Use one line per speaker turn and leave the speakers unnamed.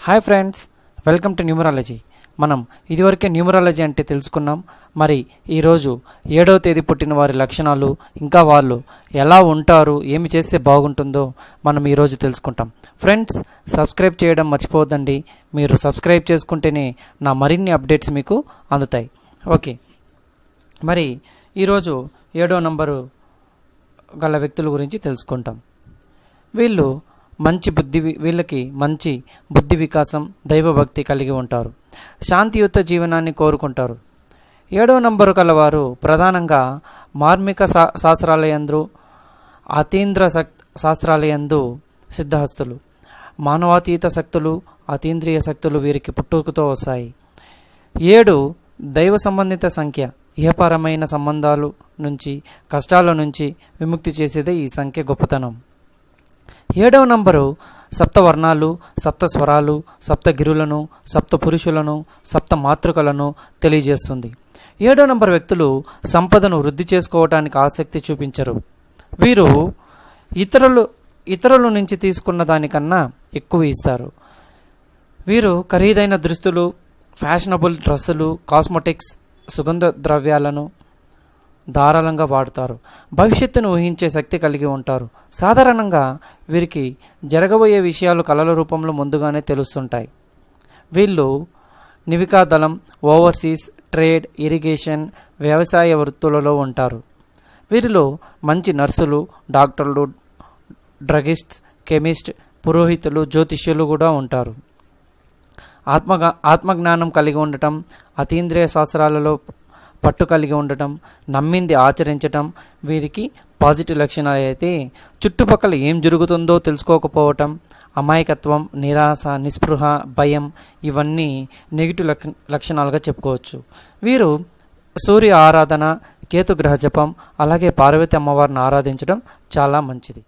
Hi friends, welcome to numerology. మనం ఇదివరకే numerology అంటే తెలుసుకున్నాం. మరి ఈరోజు 7వ తేదీ పుట్టిన వారి లక్షణాలు, ఇంకా వాళ్ళు ఎలా ఉంటారు, ఏమి చేస్తే బాగుంటుందో మనం ఈరోజు తెలుసుకుంటాం. ఫ్రెండ్స్, సబ్స్క్రైబ్ చేయడం మర్చిపోవద్దండి. మీరు సబ్స్క్రైబ్ చేసుకుంటేనే నా మరిన్ని అప్డేట్స్ మీకు అందుతాయి. ఓకే, మరి ఈరోజు 7వ నంబరు గల వ్యక్తుల గురించి తెలుసుకుంటాం. వీళ్ళకి మంచి బుద్ధి వికాసం, దైవభక్తి కలిగి ఉంటారు. శాంతియుత జీవనాన్ని కోరుకుంటారు. 7వ నంబరు కలవారు ప్రధానంగా మార్మిక శాస్త్రాలయందు, అతీంద్ర శాస్త్రాలయందు సిద్ధహస్తులు. మానవాతీత శక్తులు, అతీంద్రియ శక్తులు వీరికి పుట్టుకతో వస్తాయి. 7 దైవ సంబంధిత సంఖ్య. ఇహపరమైన సంబంధాలు నుంచి, కష్టాల నుంచి విముక్తి చేసేదే ఈ సంఖ్య గొప్పతనం. 7వ నంబరు సప్తవర్ణాలు, సప్త స్వరాలు, సప్తగిరులను, సప్త పురుషులను, సప్త మాతృకలను తెలియజేస్తుంది. 7వ నంబర్ వ్యక్తులు సంపదను వృద్ధి చేసుకోవటానికి ఆసక్తి చూపించరు. వీరు ఇతరుల నుంచి తీసుకున్న దానికన్నా ఎక్కువ ఇస్తారు. వీరు ఖరీదైన దుస్తులు, ఫ్యాషనబుల్ డ్రెస్సులు, కాస్మెటిక్స్, సుగంధ ద్రవ్యాలను ధారాళంగా వాడుతారు. భవిష్యత్తును ఊహించే శక్తి కలిగి ఉంటారు. సాధారణంగా వీరికి జరగబోయే విషయాలు కళల రూపంలో ముందుగానే తెలుస్తుంటాయి. వీళ్ళు నివికాదళం, ఓవర్సీస్, ట్రేడ్, ఇరిగేషన్, వ్యవసాయ వృత్తులలో ఉంటారు. వీరిలో మంచి నర్సులు, డాక్టర్లు, డ్రగిస్ట్స్, కెమిస్ట్, పురోహితులు, జ్యోతిష్యులు కూడా ఉంటారు. ఆత్మజ్ఞానం కలిగి ఉండటం, అతీంద్రియ శాస్త్రాలలో పట్టు కలిగి ఉండటం, నమ్మింది ఆచరించటం వీరికి పాజిటివ్ లక్షణాలు అయితే, చుట్టుపక్కల ఏం జరుగుతుందో తెలుసుకోకపోవటం, అమాయకత్వం, నిరాశ, నిస్పృహ, భయం ఇవన్నీ నెగిటివ్ లక్షణాలుగా చెప్పుకోవచ్చు. వీరు సూర్య ఆరాధన, కేతుగ్రహ జపం, అలాగే పార్వతి అమ్మవారిని ఆరాధించడం చాలా మంచిది.